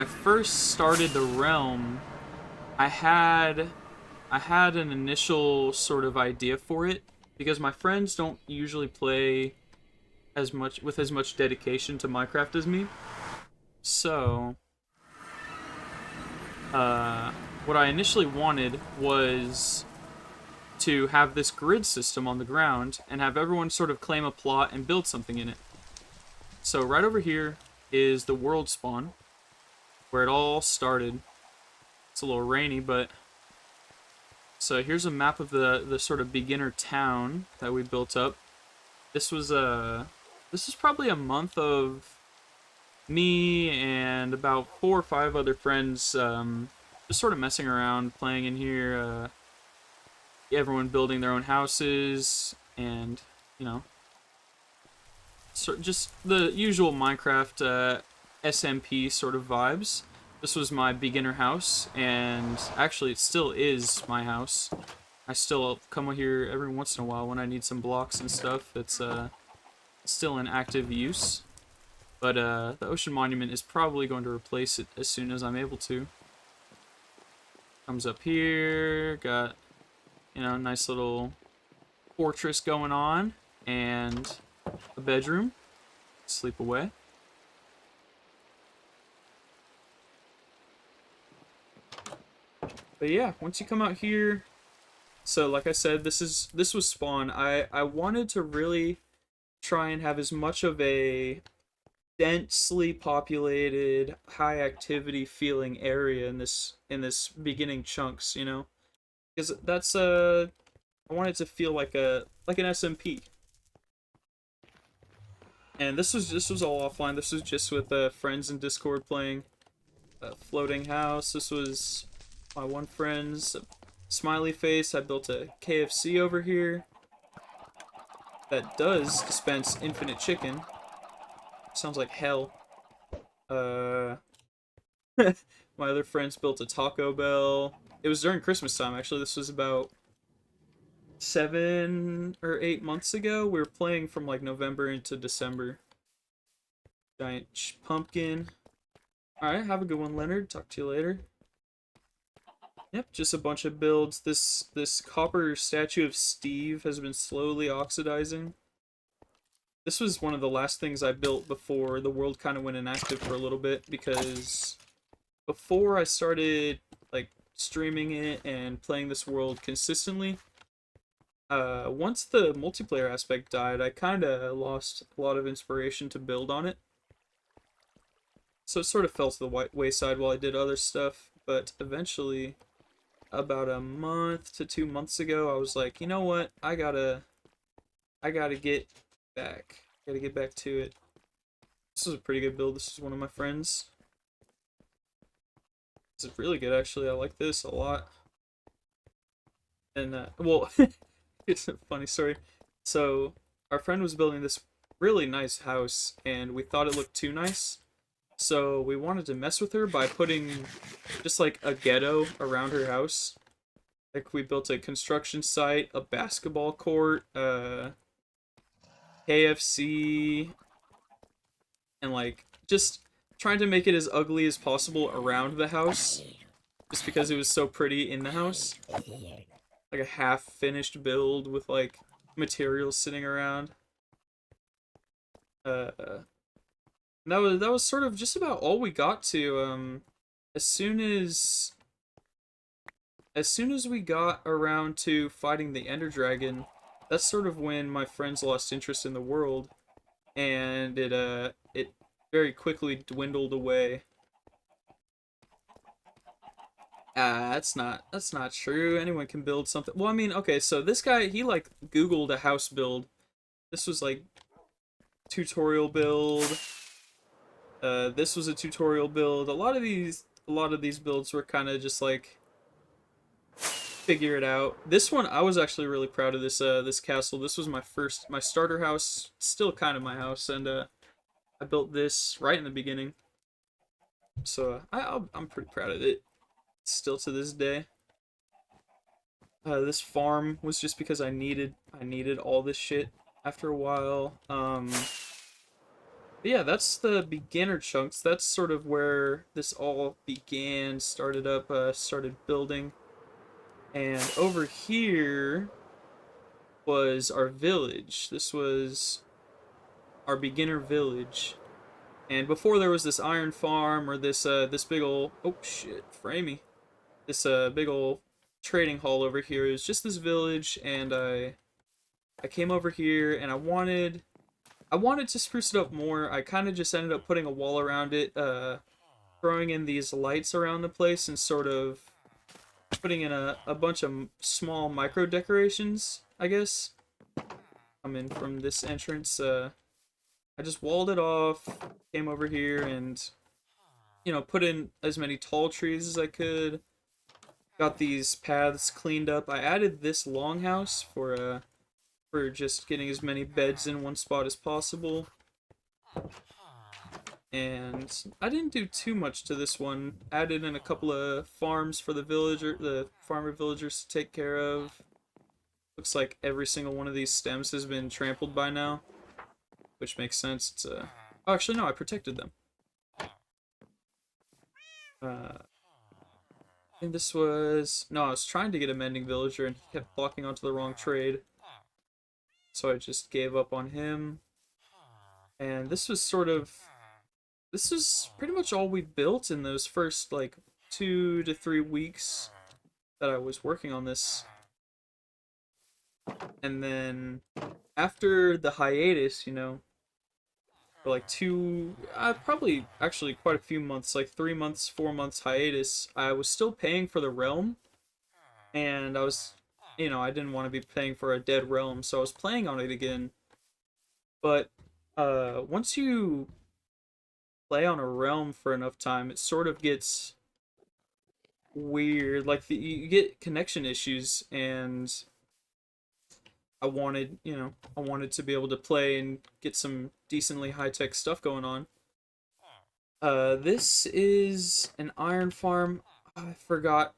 I first started the realm, I had I had an initial sort of idea for it because my friends don't usually play as much with as much dedication to Minecraft as me. So, uh, what I initially wanted was to have this grid system on the ground and have everyone sort of claim a plot and build something in it. So right over here is the world spawn where it all started. It's a little rainy, but so here's a map of the sort of beginner town that we built up. This was this is probably a month of me and about 4 or 5 other friends just sort of messing around, playing in here. Everyone building their own houses and you know, just the usual Minecraft SMP sort of vibes. This was my beginner house, and actually, it still is my house. I still come here every once in a while when I need some blocks and stuff. It's still in active use, but the ocean monument is probably going to replace it as soon as I'm able to. Comes up here, got nice little fortress going on, and a bedroom. Sleep away. But yeah, once you come out here, so like I said, this was spawn. I wanted to really try and have as much of a densely populated, high activity feeling area in this beginning chunks, because that's I want it to feel like an SMP. And this was all offline. This was just with friends in Discord playing floating house. This was my one friend's smiley face. I built a KFC over here that does dispense infinite chicken. Sounds like hell. Uh, my other friends built a Taco Bell. It was during Christmas time, actually. This was about 7 or 8 months ago. We were playing from like November into December. Giant pumpkin. Alright, have a good one, Leonard. Talk to you later. Yep, just a bunch of builds. This copper statue of Steve has been slowly oxidizing. This was one of the last things I built before the world kind of went inactive for a little bit, because before I started like streaming it and playing this world consistently, once the multiplayer aspect died, I kind of lost a lot of inspiration to build on it. So it sort of fell to the wayside while I did other stuff, but eventually, about a month to 2 months ago, I was like, you know what? I gotta get back. Gotta get back to it. This is a pretty good build. This is one of my friends. This is really good, actually. I like this a lot. And, well, it's a funny story. So, our friend was building this really nice house, and we thought it looked too nice. So, we wanted to mess with her by putting just like a ghetto around her house. Like, we built a construction site, a basketball court, KFC, and like just trying to make it as ugly as possible around the house, just because it was so pretty in the house. Like a half finished build with like materials sitting around. Uh, that was sort of just about all we got to. As soon as as soon as we got around to fighting the Ender Dragon, that's sort of when my friends lost interest in the world, and it very quickly dwindled away. That's not true. Anyone can build something. Well, I mean, okay, so this guy, he like Googled a house build. This was like tutorial build. This was a tutorial build. A lot of these builds were kind of just like figure it out. This one, I was actually really proud of this castle. This was my starter house, still kind of my house, and I built this right in the beginning. So I'm pretty proud of it, still to this day. This farm was just because I needed all this shit after a while. But yeah, that's the beginner chunks. That's sort of where this all began, started up, started building. And over here was our village. This was our beginner village. And before there was this iron farm or this big ol' oh shit, framey. This big ol' trading hall over here is just this village, and I came over here and I wanted to spruce it up more. I kind of just ended up putting a wall around it, throwing in these lights around the place, and sort of putting in a bunch of small micro decorations, I guess. I'm in from this entrance. I just walled it off, came over here, and put in as many tall trees as I could. Got these paths cleaned up. I added this longhouse for just getting as many beds in one spot as possible. And I didn't do too much to this one. Added in a couple of farms for the farmer villagers to take care of. Looks like every single one of these stems has been trampled by now, which makes sense. It's oh, actually no, I protected them. I think this was no, I was trying to get a mending villager and he kept blocking onto the wrong trade, so I just gave up on him. And this is pretty much all we built in those first like 2 to 3 weeks that I was working on this. And then after the hiatus, for like probably actually quite a few months, like 3 months, 4 months hiatus, I was still paying for the realm, and I didn't want to be paying for a dead realm, so I was playing on it again. But once you play on a realm for enough time, it sort of gets weird. Like you get connection issues, and I wanted to be able to play and get some decently high-tech stuff going on. This is an iron farm. I forgot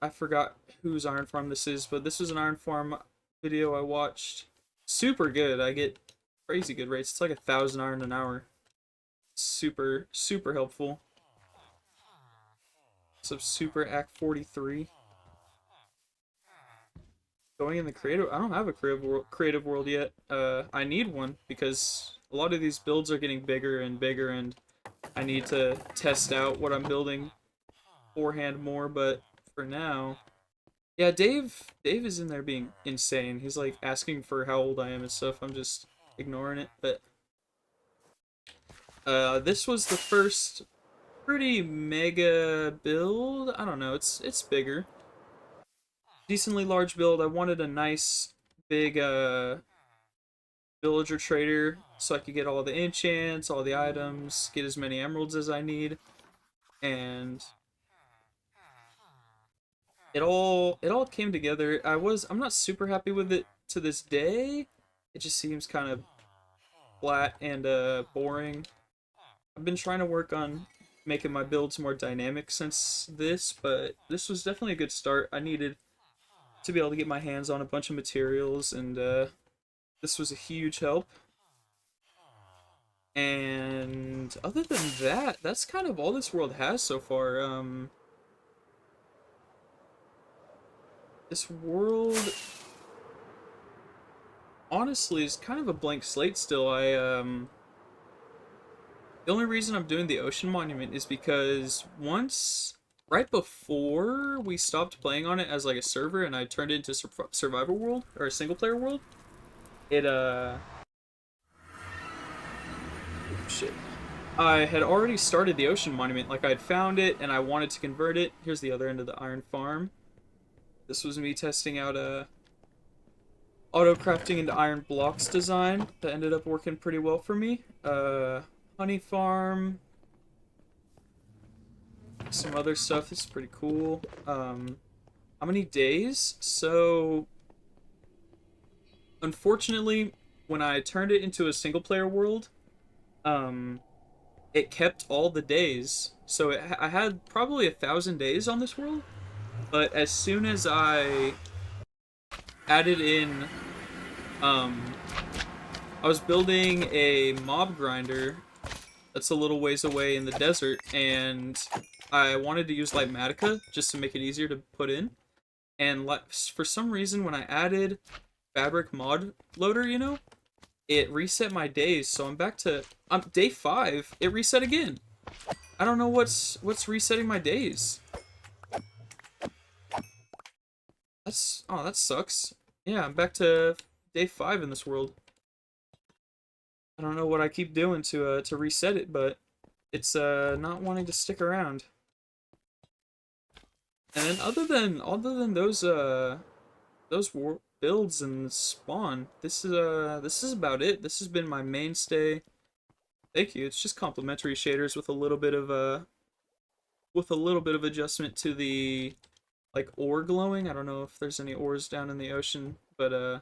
whose iron farm this is, but this was an iron farm video I watched. Super good. I get crazy good rates. It's like 1,000 iron an hour. Super, super helpful. So Super Act 43. Going in the creative, I don't have a creative world yet. I need one because a lot of these builds are getting bigger and bigger, and I need to test out what I'm building beforehand more. But for now, yeah, Dave is in there being insane. He's like asking for how old I am and stuff. I'm just ignoring it. But this was the first pretty mega build. I don't know. It's bigger. Decently large build. I wanted a nice big villager trader so I could get all the enchants, all the items, get as many emeralds as I need, and it all came together. I'm not super happy with it to this day. It just seems kind of flat and boring. I've been trying to work on making my builds more dynamic since this, but this was definitely a good start. I needed to be able to get my hands on a bunch of materials, and this was a huge help. And other than that, that's kind of all this world has so far. This world honestly is kind of a blank slate still. The only reason I'm doing the ocean monument is because right before we stopped playing on it as like a server and I turned it into survival world or a single player world, it shit. I had already started the ocean monument. Like, I had found it and I wanted to convert it. Here's the other end of the iron farm. This was me testing out a auto crafting into iron blocks design that ended up working pretty well for me. Honey farm, some other stuff is pretty cool. How many days? So, unfortunately, when I turned it into a single player world, it kept all the days. So I had probably 1,000 days on this world, but as soon as I added in, I was building a mob grinder that's a little ways away in the desert, and I wanted to use Lightmatica just to make it easier to put in. And for some reason, when I added Fabric Mod Loader, it reset my days, so I'm back to day 5. It reset again. I don't know what's resetting my days. That sucks. Yeah, I'm back to day 5 in this world. I don't know what I keep doing to reset it, but it's not wanting to stick around. And then other than those builds and spawn, this is about it. This has been my mainstay. Thank you. It's just complementary shaders with a little bit of adjustment to the like ore glowing. I don't know if there's any ores down in the ocean, but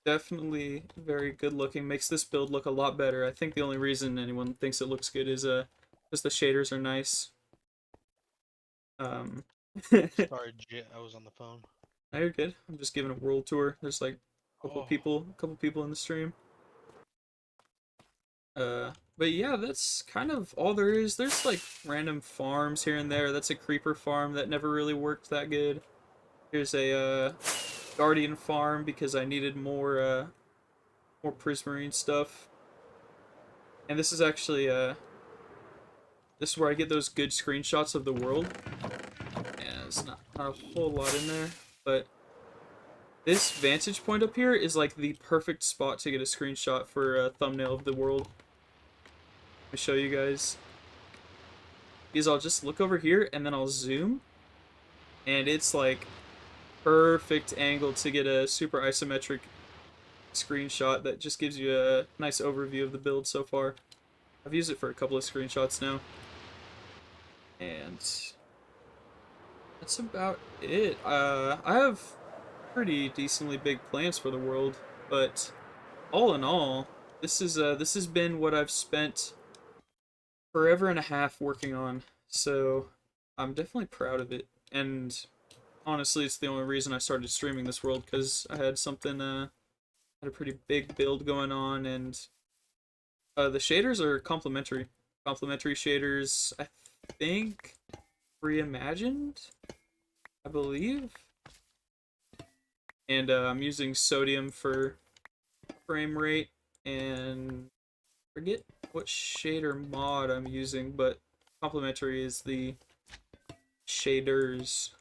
definitely very good looking. Makes this build look a lot better. I think the only reason anyone thinks it looks good is because the shaders are nice. Sorry, I was on the phone. No, you're good. I'm just giving a world tour. There's like a couple people in the stream. But yeah, that's kind of all there is. There's like random farms here and there. That's a creeper farm that never really worked that good. Here's a guardian farm because I needed more prismarine stuff. And this is actually this is where I get those good screenshots of the world. Yeah, there's not a whole lot in there, but this vantage point up here is like the perfect spot to get a screenshot for a thumbnail of the world. Let me show you guys. Because I'll just look over here and then I'll zoom, and it's like perfect angle to get a super isometric screenshot that just gives you a nice overview of the build so far. I've used it for a couple of screenshots now. And that's about it. I have pretty decently big plans for the world, but all in all, this has been what I've spent forever and a half working on. So I'm definitely proud of it. And honestly, it's the only reason I started streaming this world, because I had something had a pretty big build going on, and the shaders are complementary. Complementary shaders, I think, reimagined, I believe. And I'm using sodium for frame rate, and forget what shader mod I'm using, but complementary is the shaders.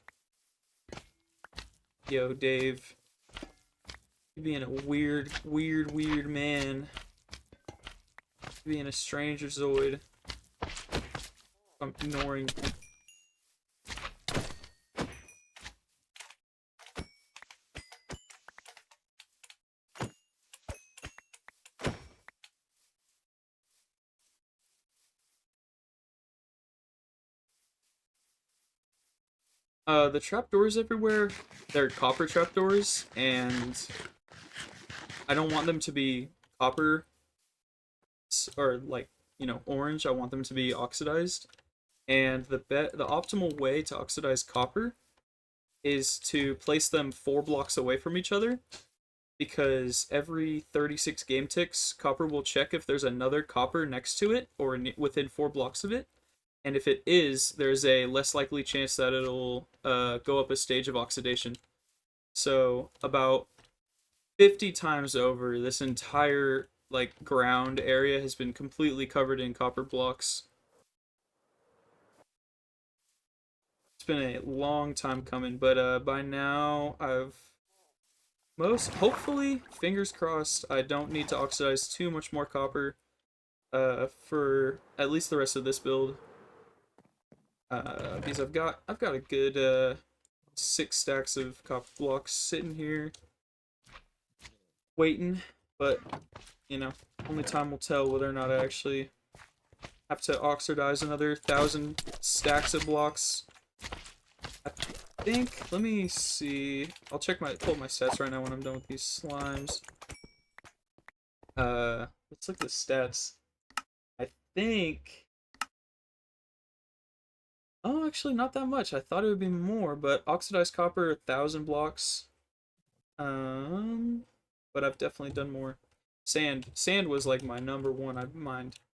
Yo, Dave. You being a weird man. You being a stranger Zoid. I'm ignoring. The trapdoors everywhere, they're copper trapdoors, and I don't want them to be copper or like, orange. I want them to be oxidized. And the optimal way to oxidize copper is to place them 4 blocks away from each other, because every 36 game ticks, copper will check if there's another copper next to it or within 4 blocks of it. And if it is, there's a less likely chance that it'll go up a stage of oxidation. So about 50 times over, this entire like ground area has been completely covered in copper blocks. It's been a long time coming, but by now hopefully, fingers crossed, I don't need to oxidize too much more copper for at least the rest of this build. Because I've got a good 6 stacks of copper blocks sitting here waiting, but only time will tell whether or not I actually have to oxidize another 1,000 stacks of blocks. I think, let me see, I'll pull up my stats right now when I'm done with these slimes. Let's look at the stats. I think, oh, actually not that much. I thought it would be more, but oxidized copper, 1,000 blocks. But I've definitely done more. Sand was like my number one. I mined